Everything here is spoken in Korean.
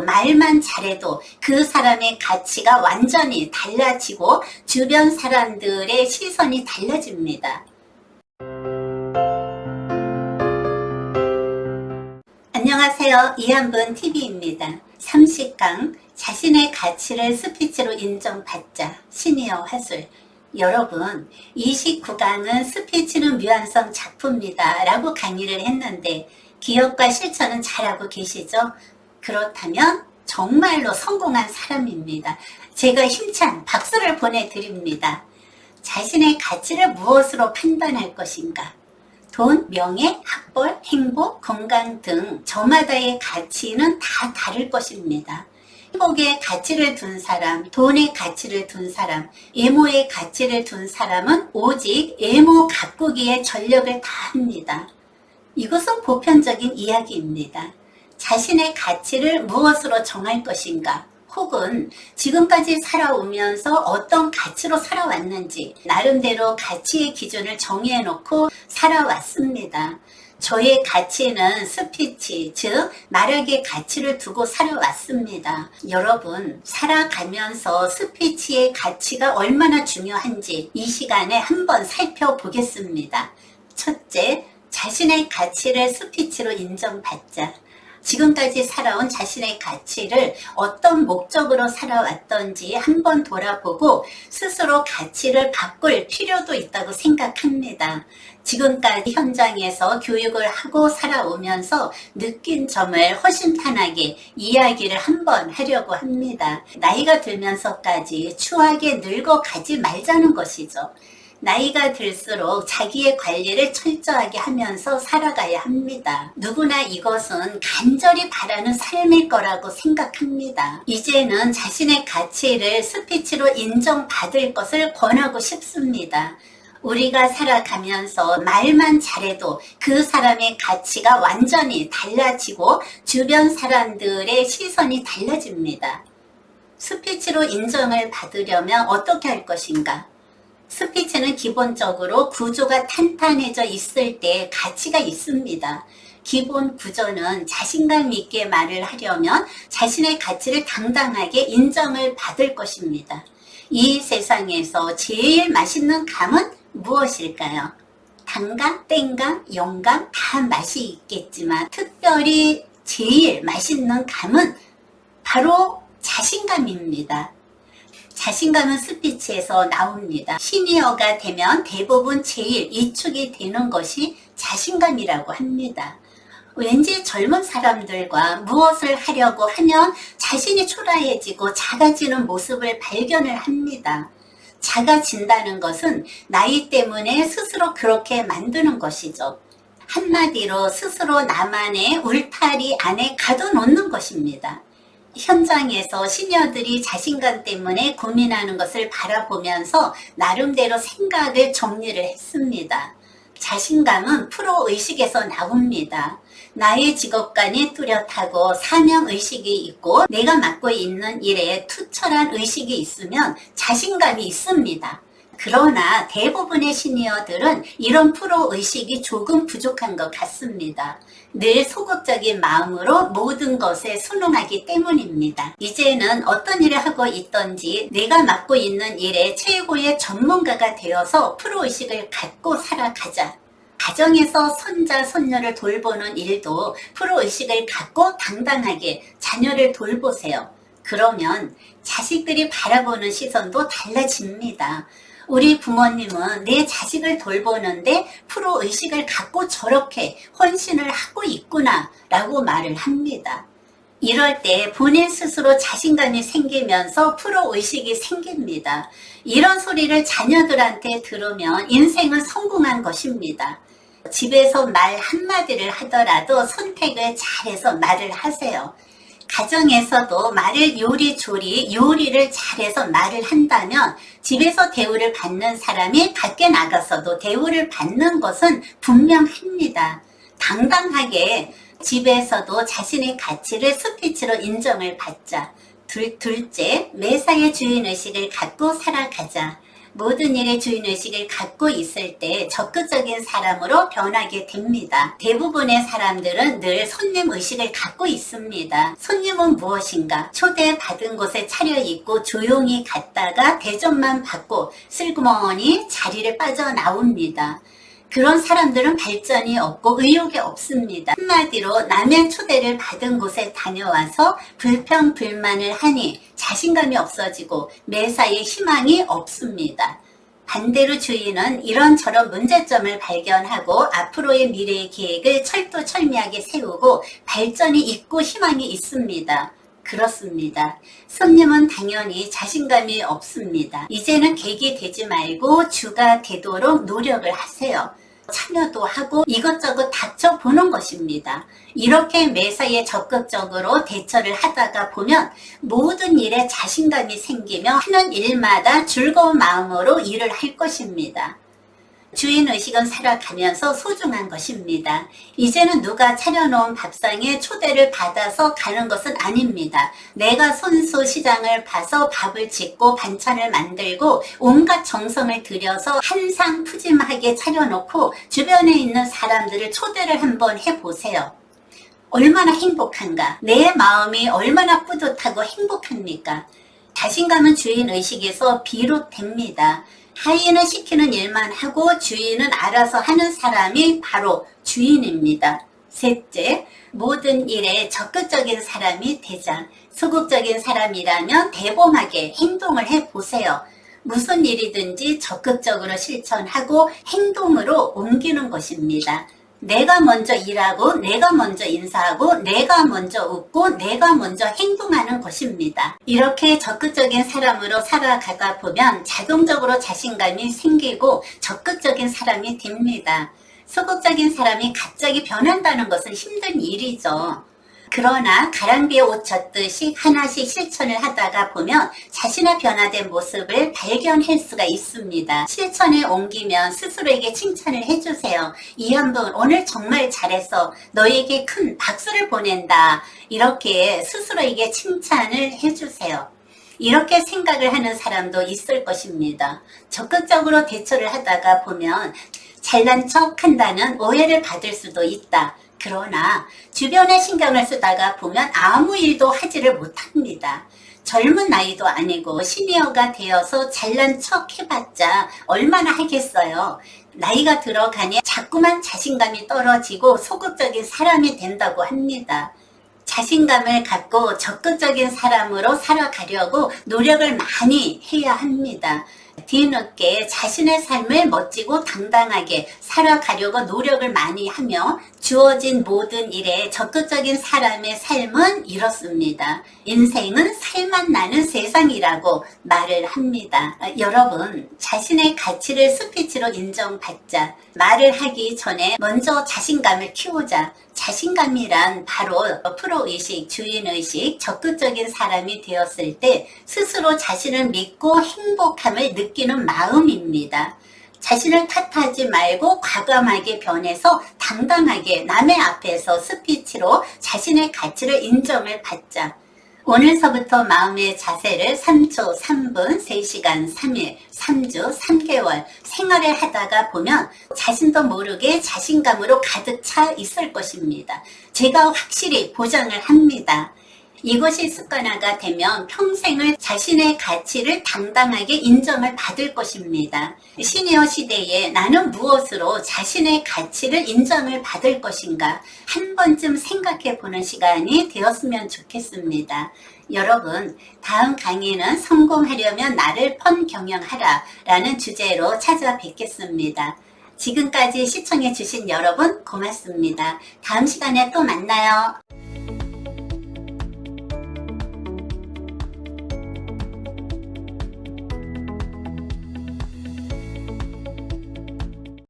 말만 잘해도 그 사람의 가치가 완전히 달라지고 주변 사람들의 시선이 달라집니다. 안녕하세요. 이한분 TV입니다. 30강 자신의 가치를 스피치로 인정받자 시니어 화술. 여러분, 29강은 스피치는 묘한성 작품이다 라고 강의를 했는데 기억과 실천은 잘하고 계시죠? 그렇다면 정말로 성공한 사람입니다. 제가 힘찬 박수를 보내드립니다. 자신의 가치를 무엇으로 판단할 것인가? 돈, 명예, 학벌, 행복, 건강 등 저마다의 가치는 다 다를 것입니다. 행복에 가치를 둔 사람, 돈에 가치를 둔 사람, 외모에 가치를 둔 사람은 오직 외모 가꾸기에 전력을 다합니다. 이것은 보편적인 이야기입니다. 자신의 가치를 무엇으로 정할 것인가? 혹은 지금까지 살아오면서 어떤 가치로 살아왔는지 나름대로 가치의 기준을 정해놓고 살아왔습니다. 저의 가치는 스피치, 즉 말하기의 가치를 두고 살아왔습니다. 여러분, 살아가면서 스피치의 가치가 얼마나 중요한지 이 시간에 한번 살펴보겠습니다. 첫째, 자신의 가치를 스피치로 인정받자. 지금까지 살아온 자신의 가치를 어떤 목적으로 살아왔던지 한번 돌아보고 스스로 가치를 바꿀 필요도 있다고 생각합니다. 지금까지 현장에서 교육을 하고 살아오면서 느낀 점을 허심탄회하게 이야기를 한번 하려고 합니다. 나이가 들면서까지 추하게 늙어가지 말자는 것이죠. 나이가 들수록 자기의 관리를 철저하게 하면서 살아가야 합니다. 누구나 이것은 간절히 바라는 삶일 거라고 생각합니다. 이제는 자신의 가치를 스피치로 인정받을 것을 권하고 싶습니다. 우리가 살아가면서 말만 잘해도 그 사람의 가치가 완전히 달라지고 주변 사람들의 시선이 달라집니다. 스피치로 인정을 받으려면 어떻게 할 것인가? 스피치는 기본적으로 구조가 탄탄해져 있을 때 가치가 있습니다. 기본 구조는 자신감 있게 말을 하려면 자신의 가치를 당당하게 인정을 받을 것입니다. 이 세상에서 제일 맛있는 감은 무엇일까요? 단감, 땡감, 영감 다 맛이 있겠지만 특별히 제일 맛있는 감은 바로 자신감입니다. 자신감은 스피치에서 나옵니다. 시니어가 되면 대부분 제일 이축이 되는 것이 자신감이라고 합니다. 왠지 젊은 사람들과 무엇을 하려고 하면 자신이 초라해지고 작아지는 모습을 발견을 합니다. 작아진다는 것은 나이 때문에 스스로 그렇게 만드는 것이죠. 한마디로 스스로 나만의 울타리 안에 가둬놓는 것입니다. 현장에서 시니어들이 자신감 때문에 고민하는 것을 바라보면서 나름대로 생각을 정리를 했습니다. 자신감은 프로의식에서 나옵니다. 나의 직업관이 뚜렷하고 사명의식이 있고 내가 맡고 있는 일에 투철한 의식이 있으면 자신감이 있습니다. 그러나 대부분의 시니어들은 이런 프로의식이 조금 부족한 것 같습니다. 늘 소극적인 마음으로 모든 것에 순응하기 때문입니다. 이제는 어떤 일을 하고 있든지 내가 맡고 있는 일에 최고의 전문가가 되어서 프로의식을 갖고 살아가자. 가정에서 손자, 손녀를 돌보는 일도 프로의식을 갖고 당당하게 자녀를 돌보세요. 그러면 자식들이 바라보는 시선도 달라집니다. 우리 부모님은 내 자식을 돌보는데 프로의식을 갖고 저렇게 헌신을 하고 있구나 라고 말을 합니다. 이럴 때 본인 스스로 자신감이 생기면서 프로의식이 생깁니다. 이런 소리를 자녀들한테 들으면 인생은 성공한 것입니다. 집에서 말 한마디를 하더라도 선택을 잘해서 말을 하세요. 가정에서도 말을 요리조리 요리를 잘해서 말을 한다면 집에서 대우를 받는 사람이 밖에 나가서도 대우를 받는 것은 분명합니다. 당당하게 집에서도 자신의 가치를 스피치로 인정을 받자. 둘째, 매사에 주인의식을 갖고 살아가자. 모든 일에 주인의식을 갖고 있을 때 적극적인 사람으로 변하게 됩니다. 대부분의 사람들은 늘 손님의식을 갖고 있습니다. 손님은 무엇인가? 초대받은 곳에 차려입고 조용히 갔다가 대접만 받고 슬그머니 자리를 빠져나옵니다. 그런 사람들은 발전이 없고 의욕이 없습니다. 한마디로 남의 초대를 받은 곳에 다녀와서 불평불만을 하니 자신감이 없어지고 매사에 희망이 없습니다. 반대로 주인은 이런저런 문제점을 발견하고 앞으로의 미래의 계획을 철두철미하게 세우고 발전이 있고 희망이 있습니다. 그렇습니다. 손님은 당연히 자신감이 없습니다. 이제는 객이 되지 말고 주가 되도록 노력을 하세요. 참여도 하고 이것저것 닥쳐보는 것입니다. 이렇게 매사에 적극적으로 대처를 하다가 보면 모든 일에 자신감이 생기며 하는 일마다 즐거운 마음으로 일을 할 것입니다. 주인의식은 살아가면서 소중한 것입니다. 이제는 누가 차려놓은 밥상에 초대를 받아서 가는 것은 아닙니다. 내가 손수 시장을 봐서 밥을 짓고 반찬을 만들고 온갖 정성을 들여서 한상 푸짐하게 차려놓고 주변에 있는 사람들을 초대를 한번 해보세요. 얼마나 행복한가? 내 마음이 얼마나 뿌듯하고 행복합니까? 자신감은 주인의식에서 비롯됩니다. 하인은 시키는 일만 하고 주인은 알아서 하는 사람이 바로 주인입니다. 셋째, 모든 일에 적극적인 사람이 되자. 소극적인 사람이라면 대범하게 행동을 해보세요. 무슨 일이든지 적극적으로 실천하고 행동으로 옮기는 것입니다. 내가 먼저 일하고 내가 먼저 인사하고 내가 먼저 웃고 내가 먼저 행동하는 것입니다. 이렇게 적극적인 사람으로 살아가다 보면 자동적으로 자신감이 생기고 적극적인 사람이 됩니다. 소극적인 사람이 갑자기 변한다는 것은 힘든 일이죠. 그러나 가랑비에 옷 젖듯이 하나씩 실천을 하다가 보면 자신의 변화된 모습을 발견할 수가 있습니다. 실천에 옮기면 스스로에게 칭찬을 해주세요. 이한분 오늘 정말 잘했어. 너에게 큰 박수를 보낸다. 이렇게 스스로에게 칭찬을 해주세요. 이렇게 생각을 하는 사람도 있을 것입니다. 적극적으로 대처를 하다가 보면 잘난 척 한다는 오해를 받을 수도 있다. 그러나 주변에 신경을 쓰다가 보면 아무 일도 하지를 못합니다. 젊은 나이도 아니고 시니어가 되어서 잘난 척 해봤자 얼마나 하겠어요. 나이가 들어가니 자꾸만 자신감이 떨어지고 소극적인 사람이 된다고 합니다. 자신감을 갖고 적극적인 사람으로 살아가려고 노력을 많이 해야 합니다. 뒤늦게 자신의 삶을 멋지고 당당하게 살아가려고 노력을 많이 하며 주어진 모든 일에 적극적인 사람의 삶은 이렇습니다. 인생은 살맛 나는 세상이라고 말을 합니다. 여러분, 자신의 가치를 스피치로 인정받자. 말을 하기 전에 먼저 자신감을 키우자. 자신감이란 바로 프로의식, 주인의식, 적극적인 사람이 되었을 때 스스로 자신을 믿고 행복함을 느끼는 마음입니다. 자신을 탓하지 말고 과감하게 변해서 당당하게 남의 앞에서 스피치로 자신의 가치를 인정을 받자. 오늘서부터 마음의 자세를 3초, 3분, 3시간, 3일, 3주, 3개월 생활을 하다가 보면 자신도 모르게 자신감으로 가득 차 있을 것입니다. 제가 확실히 보장을 합니다. 이것이 습관화가 되면 평생을 자신의 가치를 당당하게 인정을 받을 것입니다. 시니어 시대에 나는 무엇으로 자신의 가치를 인정을 받을 것인가 한 번쯤 생각해 보는 시간이 되었으면 좋겠습니다. 여러분, 다음 강의는 성공하려면 나를 펀경영하라 라는 주제로 찾아뵙겠습니다. 지금까지 시청해 주신 여러분 고맙습니다. 다음 시간에 또 만나요.